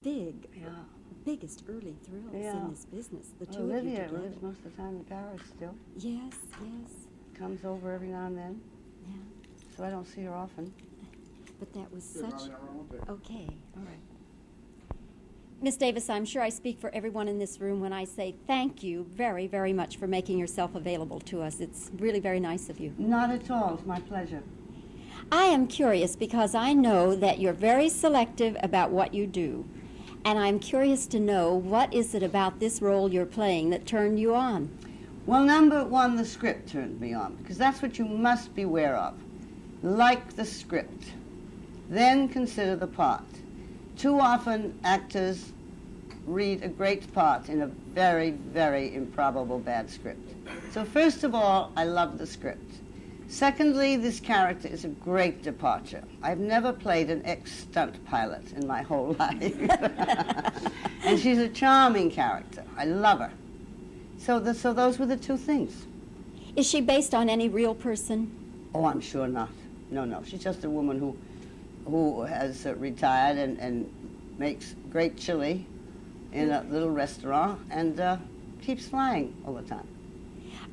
big, Yeah. biggest early thrills Yeah. in this business. The two Olivia of you lives together. most of the time in Paris still. Yes, yes, Comes over every now and then, yeah. so I don't see her often. But that was Yeah, such. Bobbie, I won't take it. Okay, all right. Miss Davis, I'm sure I speak for everyone in this room when I say thank you very, very much for making yourself available to us. It's really very nice of you. Not at all. It's my pleasure. I am curious because I know that you're very selective about what you do. And I'm curious to know, what is it about this role you're playing that turned you on? Well, number one, the script turned me on, because that's what you must beware of. Like the script. Then consider the part. Too often, actors read a great part in a very, very improbable bad script. So first of all, I love the script. Secondly, this character is a great departure. I've never played an ex-stunt pilot in my whole life. And she's a charming character. I love her. So those were the two things. Is she based on any real person? Oh, I'm sure not. No. She's just a woman who has retired and makes great chili in a little restaurant and keeps flying all the time.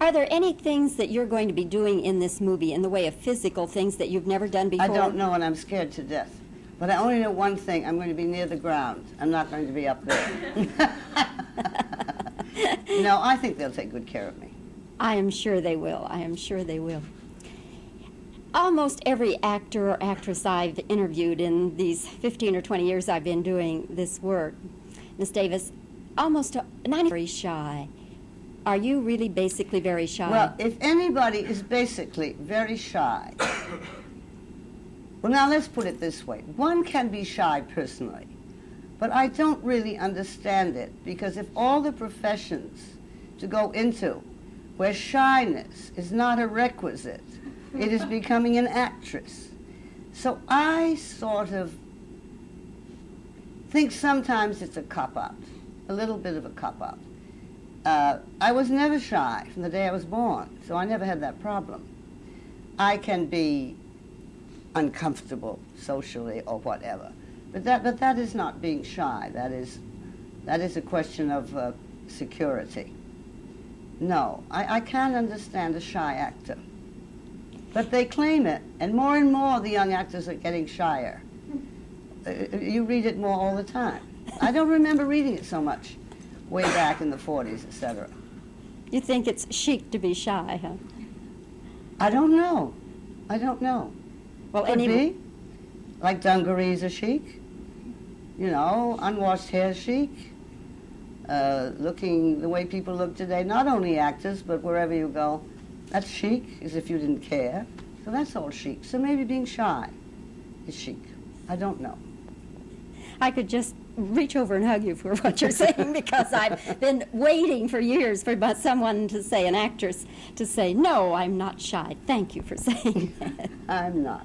Are there any things that you're going to be doing in this movie in the way of physical things that you've never done before? I don't know, and I'm scared to death. But I only know one thing. I'm going to be near the ground. I'm not going to be up there. No, I think they'll take good care of me. I am sure they will. I am sure they will. Almost every actor or actress I've interviewed in these 15 or 20 years I've been doing this work, Miss Davis, almost 90 very shy. Are you really basically very shy? Well, if anybody is basically very shy, well, now let's put it this way. One can be shy personally, but I don't really understand it, because if all the professions to go into where shyness is not a requisite, it is becoming an actress. So I sort of think sometimes it's a cop-out, a little bit of a cop-out. I was never shy from the day I was born, so I never had that problem. I can be uncomfortable socially or whatever, but that is not being shy. That is a question of security. No, I can't understand a shy actor, but they claim it, and more the young actors are getting shyer. You read it more all the time. I don't remember reading it so much way back in the 40s, etc. You think it's chic to be shy, huh? I don't know. Well, Could be. Like dungarees are chic. You know, unwashed hair chic. Looking the way people look today, not only actors, but wherever you go. That's chic, as if you didn't care. So that's all chic. So maybe being shy is chic. I don't know. I could just reach over and hug you for what you're saying, because I've been waiting for years for someone to say, an actress, to say, no, I'm not shy. Thank you for saying that. I'm not.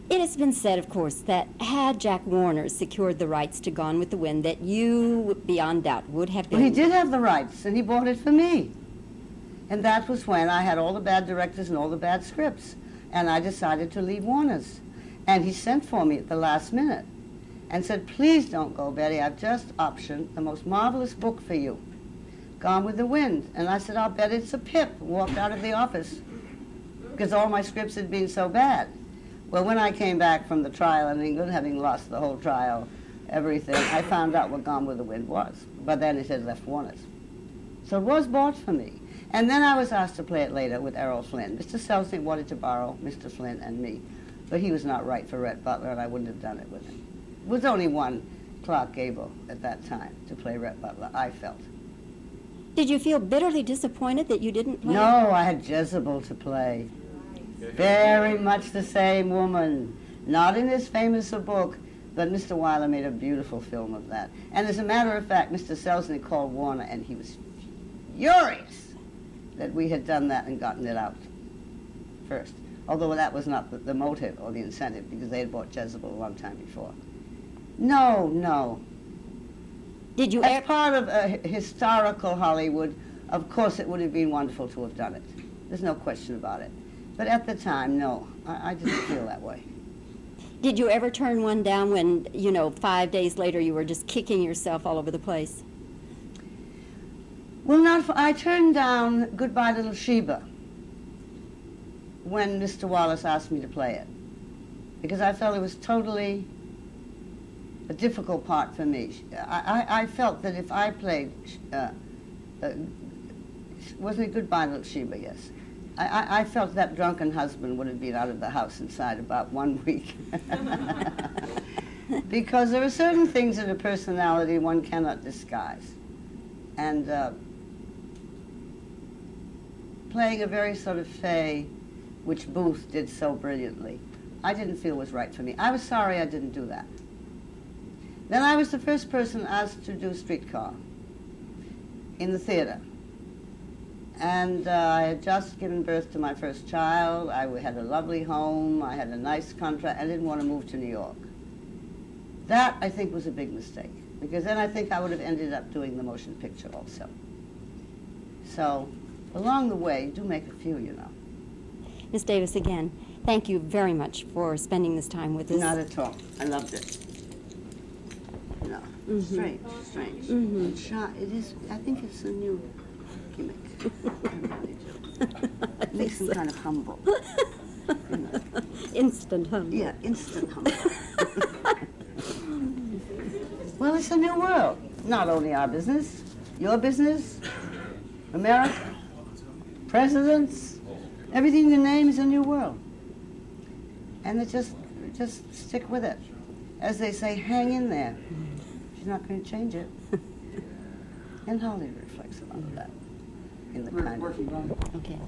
It has been said, of course, that had Jack Warner secured the rights to Gone with the Wind, that you, beyond doubt, would have been... Well, he did have the rights, and he bought it for me. And that was when I had all the bad directors and all the bad scripts, and I decided to leave Warner's. And he sent for me at the last minute and said, please don't go, Betty. I've just optioned the most marvelous book for you, Gone with the Wind. And I said, I'll bet it's a pip, and walked out of the office because all my scripts had been so bad. Well, when I came back from the trial in England, having lost the whole trial, everything, I found out what Gone with the Wind was. But then it had left Warner's. So it was bought for me. And then I was asked to play it later with Errol Flynn. Mr. Selznick wanted to borrow Mr. Flynn and me, but he was not right for Rhett Butler, and I wouldn't have done it with him. There was only one Clark Gable at that time to play Rhett Butler, I felt. Did you feel bitterly disappointed that you didn't play? No, I had Jezebel to play. Very much the same woman. Not in as famous a book, but Mr. Weiler made a beautiful film of that. And as a matter of fact, Mr. Selznick called Warner, and he was furious that we had done that and gotten it out first. Although that was not the motive or the incentive, because they had bought Jezebel a long time before. No. Did you As part of historical Hollywood, of course it would have been wonderful to have done it. There's no question about it. But at the time, no, I didn't feel that way. Did you ever turn one down when, 5 days later you were just kicking yourself all over the place? Well, I turned down Goodbye Little Sheba when Mr. Wallace asked me to play it, because I felt it was totally a difficult part for me. I felt that if I played, wasn't it Goodbye Little Sheba, yes. I felt that drunken husband would have been out of the house inside about 1 week. Because there are certain things in a personality one cannot disguise. And playing a very sort of fey, which Booth did so brilliantly, I didn't feel was right for me. I was sorry I didn't do that. Then I was the first person asked to do Streetcar in the theater. And I had just given birth to my first child. I had a lovely home. I had a nice contract. I didn't want to move to New York. That, I think, was a big mistake, because then I think I would have ended up doing the motion picture also. So, along the way, do make a few, you know. Miss Davis, again, thank you very much for spending this time with us. Not at all. I loved it. No, strange. And shy, it is, I think it's a new gimmick. I really do. It makes them kind of humble. You know. Instant humble. Yeah, instant humble. Well, it's a new world. Not only our business, your business, America, presidents, everything you name is a new world. And it just stick with it. As they say, hang in there. She's not going to change it. And Hollywood reflects a lot of that in the kind of... Okay.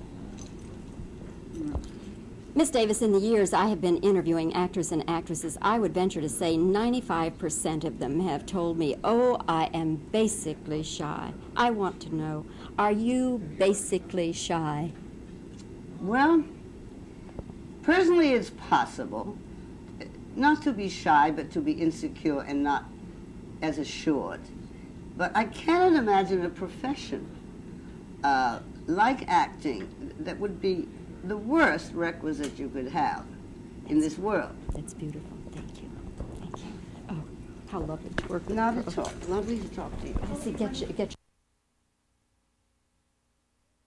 Miss Davis, in the years I have been interviewing actors and actresses, I would venture to say 95% of them have told me, oh, I am basically shy. I want to know, are you basically shy? Well, personally it's possible not to be shy, but to be insecure and not as assured. But I cannot imagine a profession like acting that would be the worst requisite you could have in this world. That's beautiful. Thank you. Thank you. Oh, how lovely to work with Not you. at all. Lovely to talk to you. I see, get you.